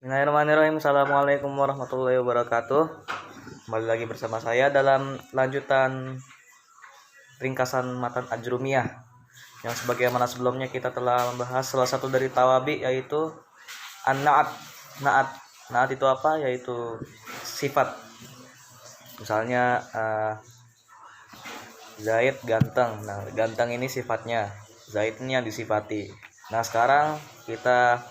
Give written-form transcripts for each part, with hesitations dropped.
Bismillahirrahmanirrahim. Assalamualaikum warahmatullahi wabarakatuh. Kembali lagi bersama saya dalam lanjutan ringkasan matan Ajrumiyah, yang sebagaimana sebelumnya kita telah membahas salah satu dari tawabi, yaitu an-na'at. Na'at itu apa? Yaitu sifat. Misalnya Zaid ganteng. Nah, ganteng ini sifatnya, Zaid ini yang disifati. Nah, sekarang kita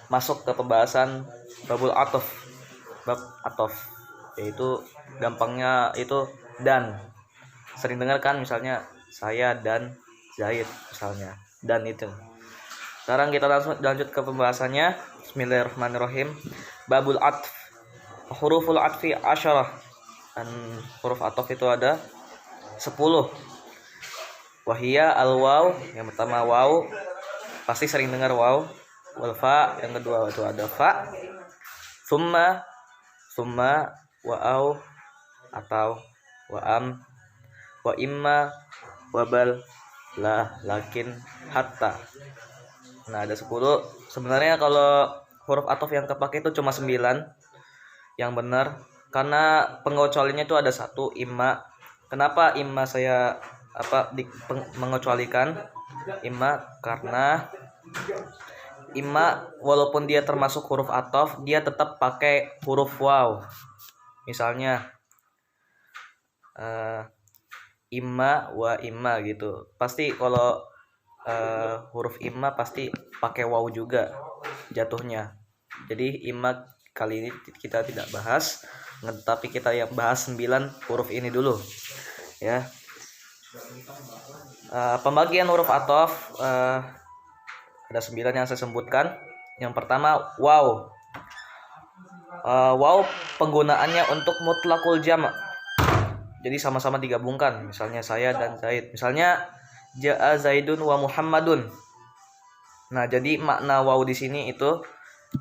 masuk ke pembahasan bab atof, yaitu gampangnya itu dan. Sering dengar kan, misalnya saya dan Zaid, misalnya dan itu. Sekarang kita langsung lanjut ke pembahasannya. Bismillahirrahmanirrahim. Babul atf. Huruful atfi asyarah. Dan huruf atof itu ada 10. Wahia al-waw, yang pertama waw, pasti sering dengar waw. Wal fa, yang kedua itu ada fa. Summa, wa au, atau wa am, wa imma, wa bal, la, lakin, hatta. Nah, ada 10. Sebenarnya kalau huruf atof yang kepakai itu cuma 9 yang benar, karena pengecualiannya itu ada 1, imma. Kenapa imma saya mengecualikan imma? Karena imma walaupun dia termasuk huruf atof, dia tetap pakai huruf waw. Misalnya imma wa imma gitu. Pasti kalau huruf imma pasti pakai waw juga jatuhnya. Jadi imma kali ini kita tidak bahas, tapi kita yang bahas 9 huruf ini dulu ya. Pembagian huruf atof ada 9 yang saya sebutkan. Yang pertama waw. Waw penggunaannya untuk mutlaqul jama'. Jadi sama-sama digabungkan. Misalnya saya dan Zaid. Misalnya ja'a Zaidun wa Muhammadun. Nah, jadi makna waw di sini itu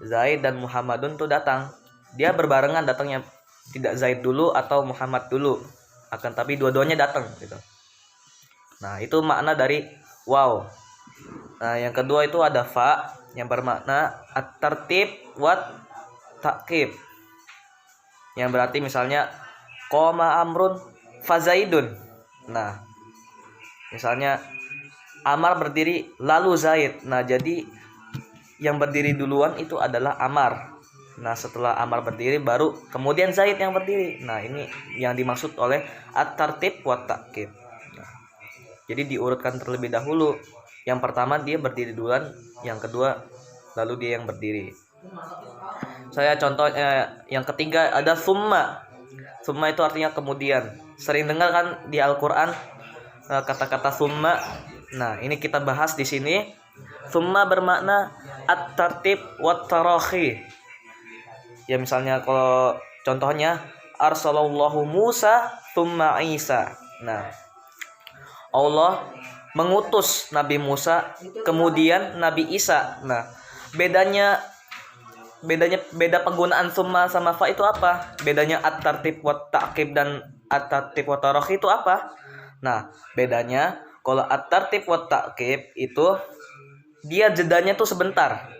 Zaid dan Muhammadun tuh datang. Dia berbarengan datangnya, tidak Zaid dulu atau Muhammad dulu. Akan tapi dua-duanya datang gitu. Nah, itu makna dari waw. Nah, yang kedua itu ada fa, yang bermakna at-tartib wa ta'qib. Yang berarti misalnya qoma amrun fa zaidun. Nah, misalnya Amar berdiri lalu Zaid. Nah, jadi yang berdiri duluan itu adalah Amar. Nah, setelah Amar berdiri baru kemudian Zaid yang berdiri. Nah, ini yang dimaksud oleh at-tartib wa ta'qib. Nah, jadi diurutkan terlebih dahulu. Yang pertama dia berdiri duluan, yang kedua lalu dia yang berdiri. Saya contoh yang ketiga ada summa. Summa itu artinya kemudian. Sering dengar kan di Al-Qur'an kata-kata summa. Nah, ini kita bahas di sini. Summa bermakna at-tartib wa tarakhi. Ya, misalnya kalau contohnya arsalallahu Musa summa Isa. Nah, Allah mengutus Nabi Musa, kemudian Nabi Isa. Nah, beda penggunaan summa sama fa itu apa? Bedanya at-tartib wa ta'qib dan at-tartib wa tarakhi itu apa? Nah, bedanya kalau at-tartib wa ta'qib itu dia jedanya tuh sebentar.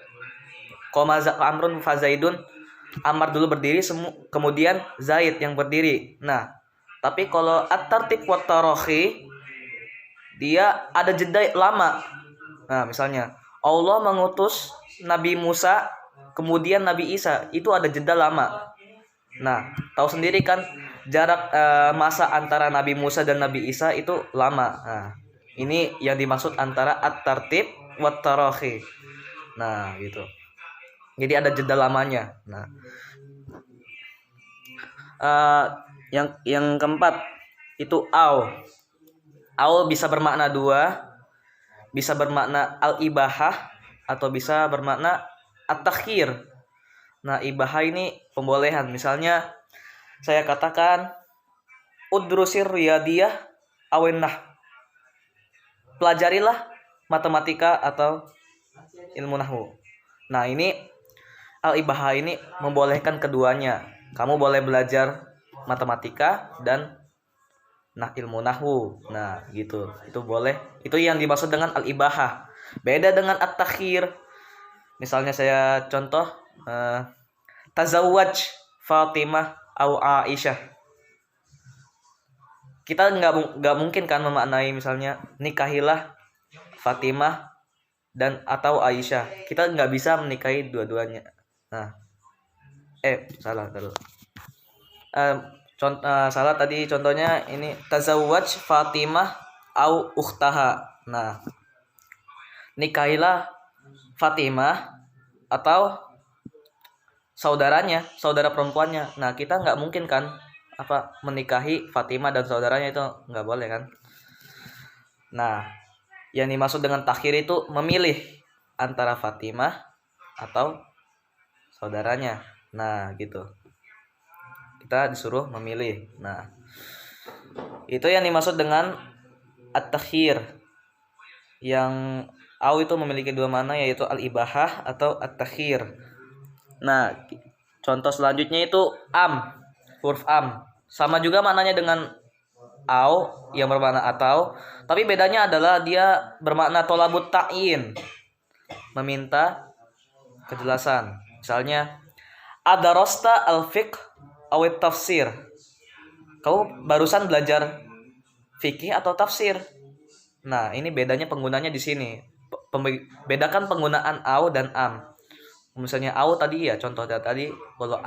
Qoma amrun fa zaidun, Amar dulu berdiri, kemudian Zaid yang berdiri. Nah, tapi kalau at-tartib wa tarakhi dia ada jeda lama. Nah, misalnya Allah mengutus Nabi Musa, kemudian Nabi Isa, itu ada jeda lama. Nah, tahu sendiri kan jarak masa antara Nabi Musa dan Nabi Isa itu lama. Nah, ini yang dimaksud antara at-tartib wa tarakhi. Nah, gitu. Jadi ada jeda lamanya. Nah, yang keempat itu au. Au bisa bermakna dua, bisa bermakna al-ibahah atau bisa bermakna at-takhir. Nah, ibahah ini pembolehan. Misalnya saya katakan udrusir riyadiyah awennah. Pelajarilah matematika atau ilmu nahwu. Nah, ini al-ibahah ini membolehkan keduanya. Kamu boleh belajar matematika dan ilmu nahwu. Nah, gitu. Itu boleh. Itu yang dimaksud dengan al-ibahah. Beda dengan at-takhir. Misalnya saya contoh Tazawwaj Fatimah au Aisyah. Kita nggak mungkin kan memaknai misalnya nikahilah Fatimah dan atau Aisyah. Kita nggak bisa menikahi dua-duanya. Nah, salah dulu. Salah tadi contohnya ini tazawwaj Fatimah au ukhtaha. Nah, nikahilah Fatimah atau saudaranya, saudara perempuannya. Nah, kita nggak mungkin kan menikahi Fatimah dan saudaranya, itu nggak boleh kan. Nah, yang dimaksud dengan takhir itu memilih antara Fatimah atau saudaranya. Nah, gitu. Kita disuruh memilih. Nah, itu yang dimaksud dengan at-takhir. Yang au itu memiliki dua makna, yaitu al-ibahah atau at-takhir. Nah, contoh selanjutnya itu huruf sama juga maknanya dengan au yang bermakna atau, tapi bedanya adalah dia bermakna tolabut ta'in, meminta kejelasan. Misalnya adarasta al-fiqh awit tafsir. Kau barusan belajar fikih atau tafsir. Nah, ini bedanya penggunanya di sini. Bedakan penggunaan au dan Misalnya au tadi ya, contoh tadi, kalau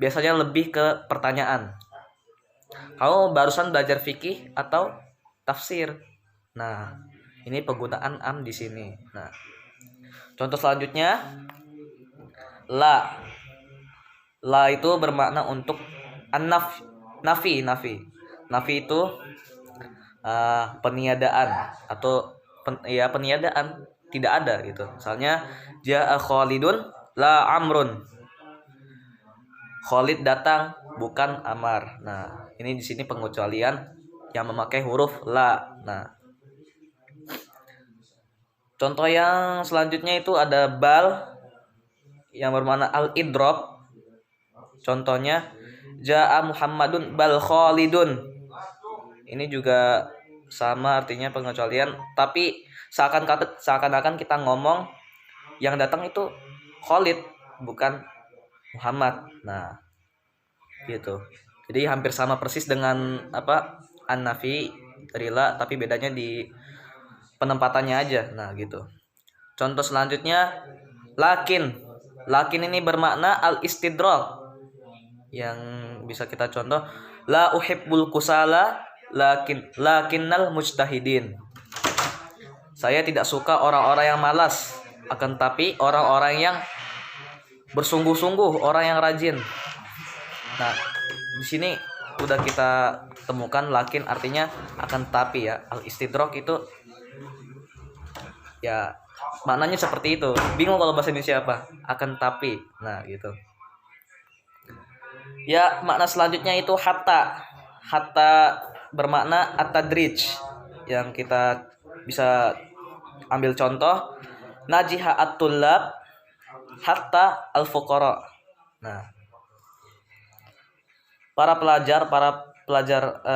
biasanya lebih ke pertanyaan. Kamu barusan belajar fikih atau tafsir. Nah, ini penggunaan di sini. Nah, contoh selanjutnya la. La itu bermakna untuk nafi. Nafi itu peniadaan atau peniadaan, tidak ada gitu. Misalnya ja'a Khalidun la Amrun. Khalid datang, bukan Amar. Nah, ini di sini pengecualian yang memakai huruf la. Nah, contoh yang selanjutnya itu ada bal yang bermakna al-idrob. Contohnya ja'a Muhammadun bal Khalidun. Ini juga sama artinya pengecualian, tapi seakan-akan kita ngomong yang datang itu Khalid, bukan Muhammad. Nah, gitu. Jadi hampir sama persis dengan an-nafi dari la, tapi bedanya di penempatannya aja. Nah, gitu. Contoh selanjutnya lakin. Lakin ini bermakna al-istidrak. Yang bisa kita contoh la uhibbul kusala lakinnal mujtahidin. Saya tidak suka orang-orang yang malas, akan tapi orang-orang yang bersungguh-sungguh, orang yang rajin. Nah, di sini udah kita temukan lakin artinya akan tapi ya. Al-istidrak itu ya maknanya seperti itu. Bingung kalau bahasa Indonesia apa? Akan tapi. Nah, gitu. Ya, makna selanjutnya itu hatta. Hatta bermakna at-tadrij. Yang kita bisa ambil contoh najiha at-tullab hatta al-fuqara. Nah, para pelajar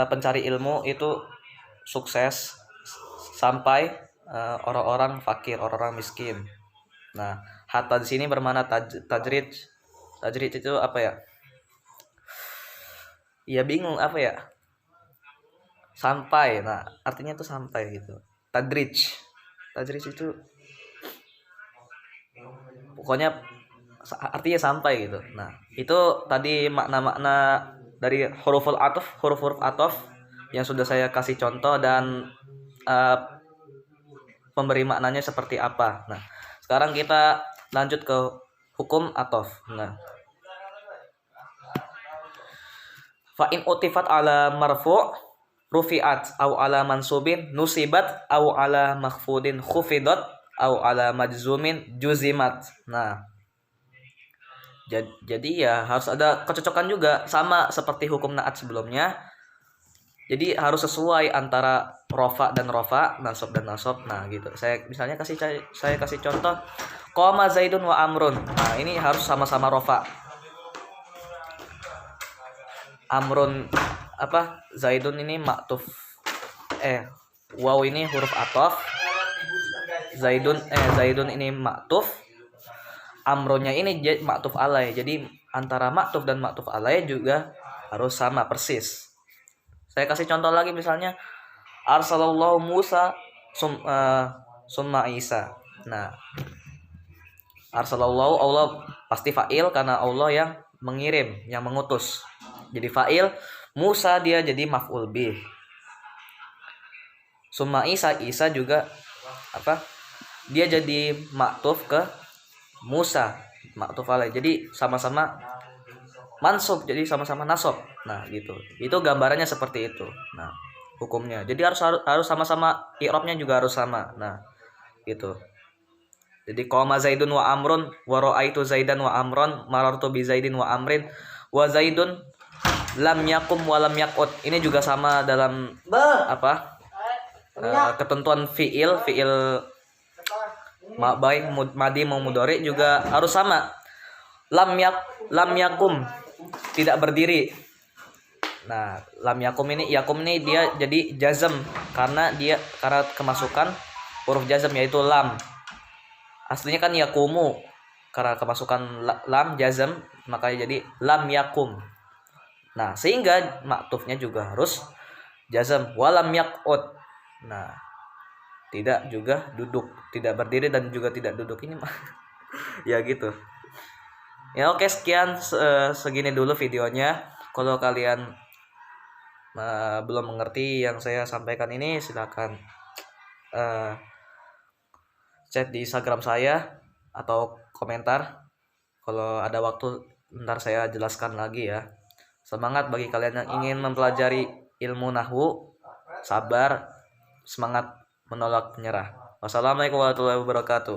pencari ilmu itu sukses sampai orang-orang fakir, orang-orang miskin. Nah, hatta di sini bermakna tajrid. Tajrid itu apa ya? Ya bingung apa ya? Sampai. Nah, artinya itu sampai gitu. Tadrij itu pokoknya artinya sampai gitu. Nah, itu tadi makna-makna dari huruf ataf yang sudah saya kasih contoh dan memberi maknanya seperti apa. Nah, sekarang kita lanjut ke hukum ataf. Nah, fa in utifat ala marfu' rufi'at au ala mansubin nusibat au ala makhfudin khufidat au ala majzumin juzimat. Nah, jadi ya harus ada kecocokan juga, sama seperti hukum naat sebelumnya. Jadi harus sesuai antara rofa dan rofa, nasab dan nasab. Nah, gitu. Saya kasih contoh qoma zaidun wa amrun. Nah, ini harus sama-sama rofa. Amrun zaidun ini maktuf. Waw ini huruf ataf. Zaidun ini maktuf. amronnya ini ma'tuf alaih. Jadi antara ma'tuf dan ma'tuf alaih juga harus sama persis. Saya kasih contoh lagi, misalnya arsalallahu Musa summa Isa. Nah, arsalallahu Allah pasti fa'il karena Allah yang mengirim, yang mengutus. Jadi fa'il, Musa dia jadi maf'ul bih. Summa Isa juga apa? Dia jadi ma'tuf ke Musa, ma'tuf alaih. Jadi sama-sama mansub, jadi sama-sama nasab. Nah, gitu. Itu gambarannya seperti itu. Nah, hukumnya. Jadi harus sama-sama, i'rabnya juga harus sama. Nah, gitu. Jadi qama Zaidun wa Amrun wa ra'aitu Zaidan wa Amron marartu bi Zaidin wa Amrin wa Zaidun lam yakum wa lam yaqut. Ini juga sama dalam apa? Ketentuan fiil baik madi mau mudhari juga harus sama. Lam yakum tidak berdiri. Nah, lam yakum ini dia jadi jazm karena kemasukan huruf jazm yaitu lam. Aslinya kan yakumu, karena kemasukan lam jazm makanya jadi lam yakum. Nah, sehingga maktufnya juga harus jazm walam yaqut. Nah, tidak juga duduk, tidak berdiri dan juga tidak duduk ini mah. Ya gitu. Ya oke, sekian segini dulu videonya. Kalau kalian belum mengerti yang saya sampaikan ini, silakan chat di Instagram saya atau komentar. Kalau ada waktu ntar saya jelaskan lagi ya. Semangat bagi kalian yang ingin mempelajari ilmu nahwu. Sabar, semangat, menolak menyerah. Wassalamualaikum warahmatullahi wabarakatuh.